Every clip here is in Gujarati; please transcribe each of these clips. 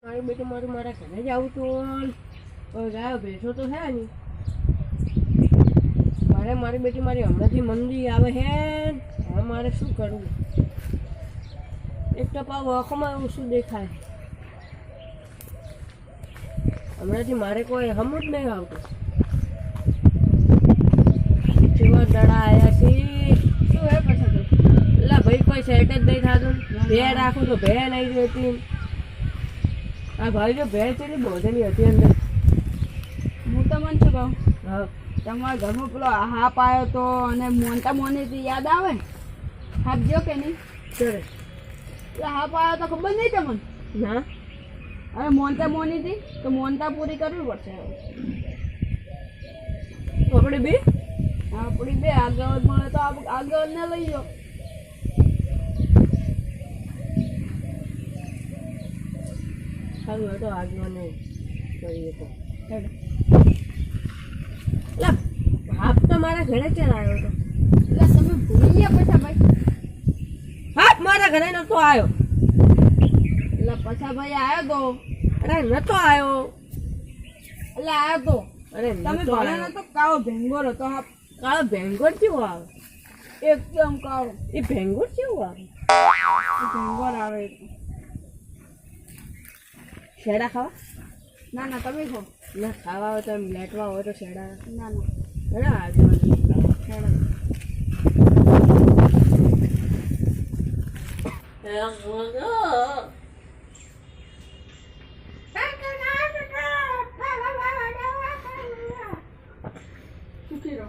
મારી બેટી મારા ઘરે જ આવું તો ગાયો ભેંસો તો છે નહીં. મારી બેટી હમણાંથી મંદી આવે છે. હવે મારે શું કરવું? એક તો પાવ આંખોમાં શું દેખાય. હમણાંથી મારે કોઈ હમું જ નહીં આવતું. કેવા દડા આવ્યા છે. શું હે પછી એટલે ભાઈ કોઈ સેટ જ નહીં થતું. ભે રાખું તો ભે નહીં રહેતી. આ ભાઈ જો ભેળ છે બોધેલી હતી અંદર. હું તમને શું કહું, હા તમારા ઘરમાં પેલો હાપ આવ્યો તો અને મોનતા મોની યાદ આવે ને? હાપ જો કે નહીં? ચલે એટલે હાપ આવ્યો તો ખબર નહીં તમને? ના અને મોનતા મોની હતી તો મોનતા પૂરી કરવી પડશે. આપણે બે આપણી બે આગળ મળે તો આગળ ને લઈ જાઓ. સારું હતો આગળ નહીં કરીએ તો. હેડો. એટલે હાફ તો મારા ઘરે ચાલ આવ્યો હતો. એટલે તમે ભૂલી ગયા પછા ભાઈ? હાફ મારા ઘરે નતો આવ્યો. એટલે પછા ભાઈ આવ્યો તો. અરે નતો આવ્યો. એટલે આવ્યો તો. અરે તમે નતો ભલે આવ્યો. નતો કાળો ભેંગોર હતો. હાપ કાળો ભેંગોળ કેવો આવે? એકદમ કાળો એ ભેંગોળ કેવું આવે? ભેંગોર આવે. શેડા ખાવા? ના ના તમે કહો. ના ખાવા હોય તો એમ લેટવા હોય તો શેડા. ના ના અરે આજુ હેડો. સુખી રહો.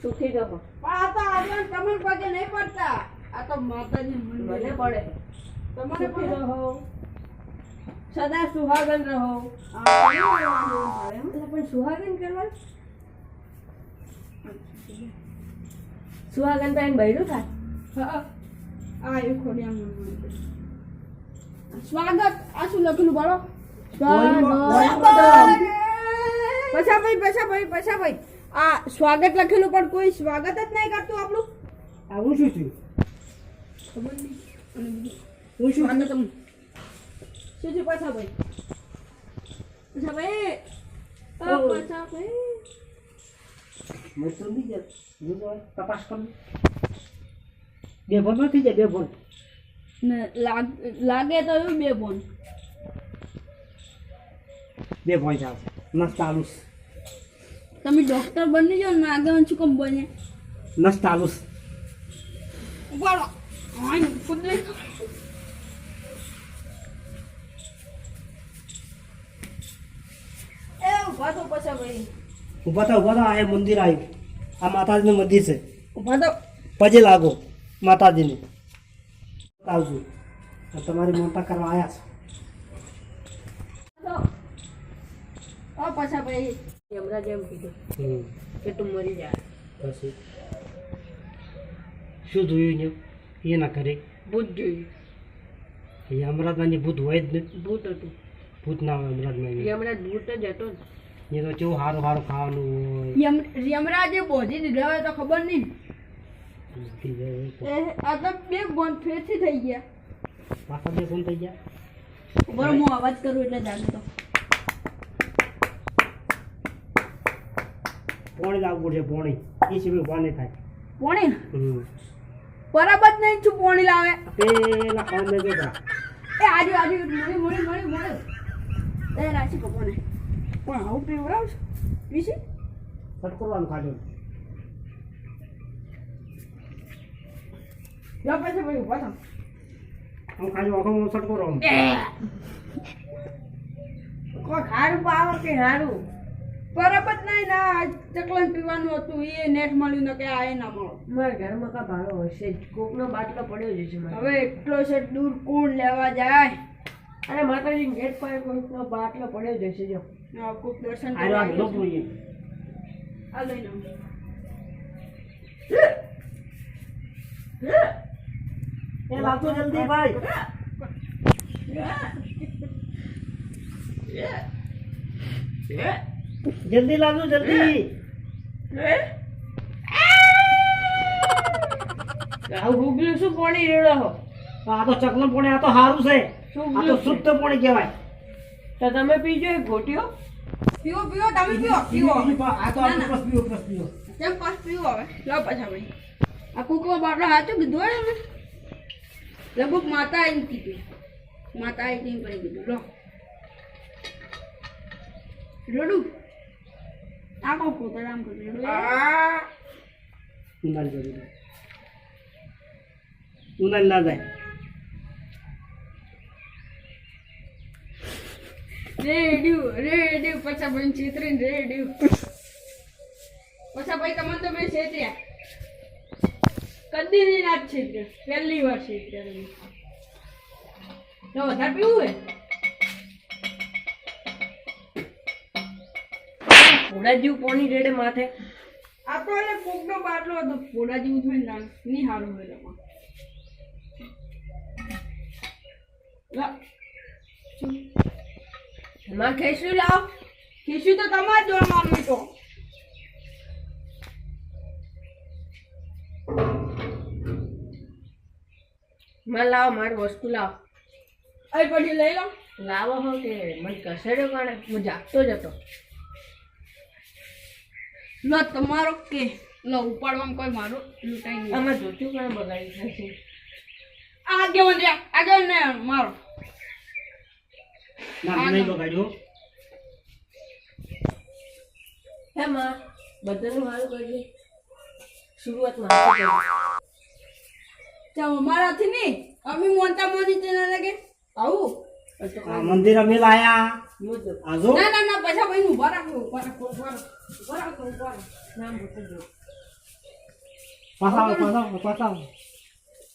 સુખી રહો. પણ આ તો આગળ તમને પગે નહીં પડતા. આ તો માતાજી મને મને પડે. તમને સુખી પડે. રહો. સદા સુહાગન રહો. એટલે પણ સુહાગન કરવા સુહાગન તો એને બૈરું થાય. હા આ એ ખોડિયા સ્વાગત. આ શું લખેલું બોલો? પછા ભાઈ આ સ્વાગત લખેલું પણ કોઈ સ્વાગત જ નહીં કરતું આપણું. આવું શું થયું? ખબર નહીં. હું શું શું થયું પછા ભાઈ? પછા ભાઈ મેં તો નહીં જાય. તપાસ કરું. બે બોલ નથી જાય. બે બોલ ને લાગે તો એવું બે બોન. બે પોઈન્ટ આવશે. નસ ચાલુસ. તમે ડોક્ટર બની જાઓ ને આગળ શું કેમ બને? નસ ચાલુસ. બોલો આઈ કુદરે. એ ઉભા તો પછા ભાઈ. ઉભા થા આ મંદિર આવ્યું. આ માતાજીનું મંદિર છે. ઉભા તો પજે લાગો માતાજીને. આવજો. તમારી મોટા કરવા આવ્યા પછા ભાઈ. યમરાજ એમ કીધું કે તું મરી જા. પછી શું જોયું ને એ ના કરે? ભૂત જોયું. યમરાજમાં ભૂત હોય જ ને. ભૂત હતું. ભૂત ના હોય યમરાજમાં. યમરાજ ભૂત જ હતો ને. એ તો કેવું સારું ખાવાનું હોય. યમરાજે બોધી દીધા હોય તો ખબર નહીં. આ તો બે બોન ફેરથી થઈ ગયા. પાછા બે ફોન થઈ ગયા. બરો હું અવાજ કરું એટલે જાગે તો. પોણી લાવવું પડશે. પોણી એ સિવાય પાણી થાય. પોણી બરાબર જ નહીં છું. પોણી લાવે પેલા કામ લઈ ગયા. એ આજુ મોડે એ રાશી કપોને પણ આવું પીવડાવશ પીસી ફટકોરવાનું ખાધું. જા પછી ભાઈ ઉભા થા. હું ખાલી આખો સટકો રહું. કોઈ ખારું પાવ કે હારું બરાબર નહીં. ના ચકલન પીવાનું હતું એ નેટ મળ્યું ને કે આ એ ના મળો. મારા ઘરમાં કા ભાડો હશે. કોકનો બાટલો પડ્યો જ છે. હવે એટલો છે દૂર કોણ લેવા જાય? અને માતાજી ગેટ પર કોઈનો બાટલો પડ્યો જ હશે. જો કોક દર્શન આ લોક જોઈએ. આ લઈ લો. એ લાવતો જલ્દી ભાઈ. જલ્દી લાવજો જલ્દી. આવું ગુગલું શું પાણી રેડો? આ તો ચકલમ પાણી. આ તો સારું છે. આ તો શુદ્ધ પાણી કહેવાય. તો તમે પીજો એક ઘોટ્યો. પીવો પીવો તમે પીવો પીવો આ તો આપણે બસ પીવો. કેમ પાસ પીવો હવે લો પાછા ભાઈ આ કુકવો બાટલો હાચું કીધું હોય ને લગભગ માતા આવીને કીધું માતા આવીને કરી કીધું લો રોડું આ કહું પોતારામ કરી ઉનાળ જરી ઉનાળ ના જાય. રેડિયો પછા ભાઈ છેતરીને રેડિયો પછા ભાઈ તમને તો મેં છેતર્યા કદી ની રાત છેતર્યા પહેલી વાર છેતર્યા તો વધારે પીવું હે ઘોડા જેવું પાણી રેડે માથે. આ તો એટલે કોકનો બાટલો હતો ફોડા જેવું થઈને ના નહીં સારું હોય એમાં એમાં ખેંચું લાવ. ખીસું તો તમારે જોવા મારવી તો માં લાવો મારી વસ્તુ લાવો. અહીં પડી લઈ લો લાવો હો કે મને કસેડ્યો કાણે હું જાગતો જ હતો. લો તમારો કે લો ઉપાડવામાં કોઈ મારું લૂંટાઈ નહીં આમાં જોતું કાણે બગાડી થશે. આગળ ને મારો ના નહીં બગાડ્યો. હે માં બધાનું સારું કરજે. શરૂઆતમાં હાથે કરજે. ચાલો મારાથી નહીં અમે મોનતા મોદી તે ના લાગે આવું આ મંદિર અમે લાયા. આજો ના ના ના પછા ભાઈ ઉભા રાખો ઉભા રાખો ઉભા રાખો ઉભા રાખો નામ બોલજો. પાછા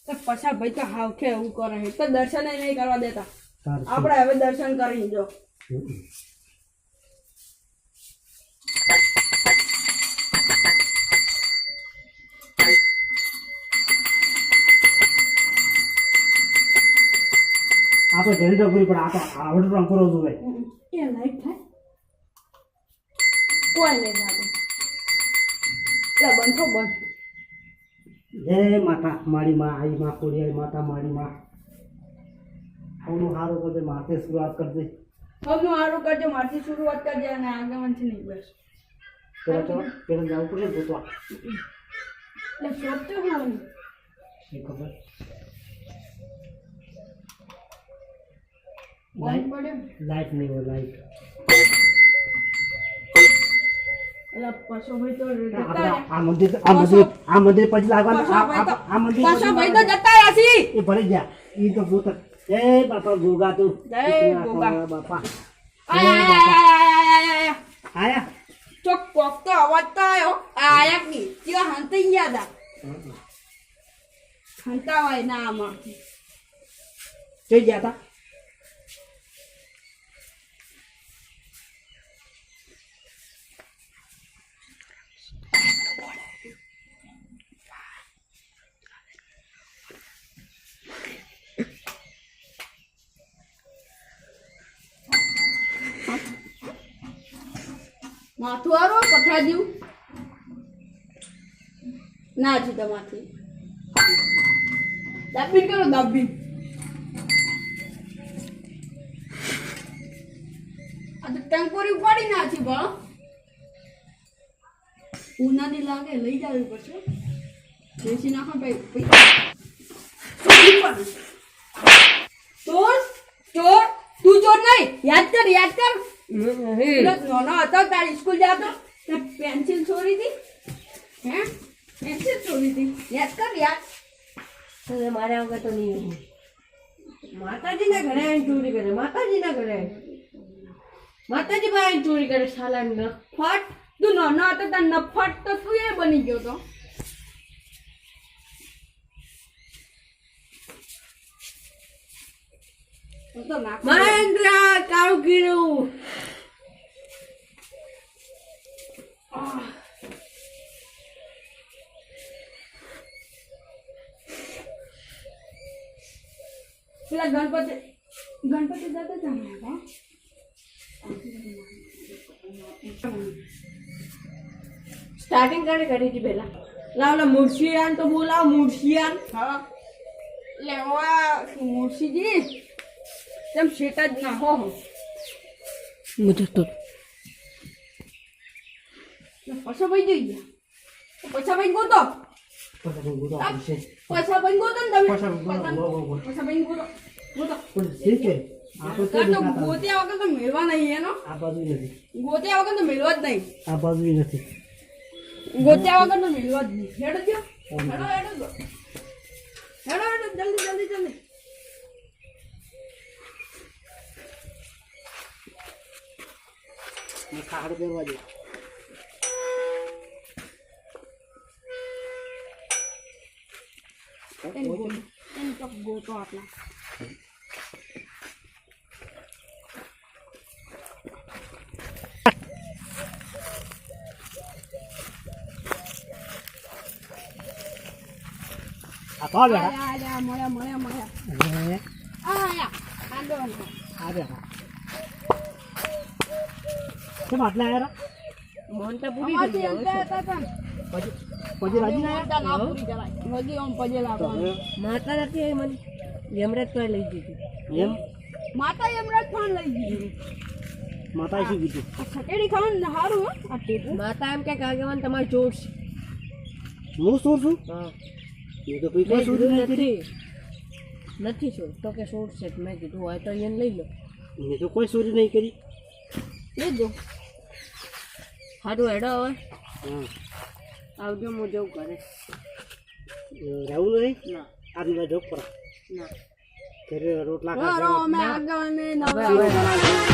તો પછા ભાઈ તો હાવ કે એવું કરે છે તો દર્શન નહીં કરવા દેતા આપણે હવે દર્શન કરી જો આ તો જરી ડગરી પણ આ તો આવડ રંગ કરો જોવે. એ લાઈટ થાય કોઈ નહીં જાતું એટલે બંધો બંધ જય માતા મારી માં આઈ માં કોડિયાઈ માતા મારી માં આવનું હારું કરજે માથે શરૂઆત કરજે. હમનું સારું કરજો મારથી શરૂઆત કરજે અને આગળથી નહીં બસ પેલા જવું પડે ગોતવા એટલે શોપ તો મારું એ ખબર બંધ પડ્યો લાઈટ નહીં હોય લાઈટ. એટલે પશુ ભાઈ તો આપણે આ મંદિર પછી લાગવાનું. આ મંદિર પશુ ભાઈ તો જતા રહ્યા એ ભરી ગયા. ઈ તો ગોત જય બાપા ગોગા તું જય ગોગા. બાપા આયા આયા ચોક કોક તો અવાજ તો આવ્યો આયા કી ત્યાં હંતાઈ ગયા હતા હંતા હોય ના આમાં જોઈ ગયા હતા. માથું આરો પથરા જેવું ના છે તમારથી દાબીન કરો દાબીન આ તો ટેમ્પોરી ઉપાડી નાખી બા ઉનાની લાગે લઈ જવી પડશે બેસી નાખો ભાઈ ચોર ચોર તું ચોર નહીં યાદ કર નાનો હતો તારી સ્કૂલ જતો પેન્સિલ ચોરી હતી હે પેન્સિલ ચોરી હતી યાદ કર યાદ મારા વગર તો નહીં. માતાજીના ઘરે આવીને ચોરી કરે. માતાજીના ઘરે માતાજી પાસે આવીને ચોરી કરે. સાલા ન ફટ તું નાનો હતો તાર નફટ તો તું એ બની ગયો તો મહેન્દ્ર કાળું કીડું. પેલા ગણપતિ દાદા જમ્યા સ્ટાર્ટિંગ કાણે કરી હતી પેલા લાવલા મુર્શિયાન તો બોલાવ. મુર્શિયાન હા લેવા મુર્શીજી તેમ શેટા જ ના હો હું જતો પૈસા ભાઈ જઈ ગયા પૈસા ભાઈ ગોતો પછી હું ગોતો પડશે પૈસા ભાઈ ગોતો ને તમે પૈસા ગોતો. પૈસા ભાઈ ગોતો ગોતો પણ છે કે આ તો તે તો દેખાતા ગોત્યા વગર તો મેળવા નહીં એનો આ બાજુ નથી ગોત્યા વગર તો મેળવા જ નહીં આ બાજુ નથી ગોત્યા વગર તો મેળવા જ નહીં હેડો જો હેડો હેડો હેડો હેડો જલ્દી જલ્દી જલ્દી મેં ખાડ દેવા દે એને તો ગોતો આપણા આ પા બેઠા આયા મળ્યા હે આયા આંદો આ બેઠા કેમ આટલા આવ્યા મોહન તો પૂરી અમારથી થઈ અંતે ગયો હતા ને પછી રાજી ના મોટા ના પૂરી કરાય વધી આમ પજે લાવવાનું માતા નથી આવી મને યમરાજ તો લઈ દીધી એમ માતા યમરાજ ફોન લઈ ગઈ માતાએ શું કીધું આ ખટેડી ખાવાનું સારું હો આ ટેપુ માતા એમ કે આગેવાન તમારે ચોર છે હું શું છું હા એ તો કોઈ કોઈ સુધી નહીં કરી નથી ચોર તો કે ચોર છે તો મેં કીધું હોય તો એને લઈ લો મેં તો કોઈ ચોરી નહીં કરી લેજો સારું હેડો હવે હા આવજો હું જવું ઘરે રહેવું નહીં ના આ દીવા જોગ પર ના ઘરે રોટલા બરો ખાધા અમે આગળ ને હવે નવા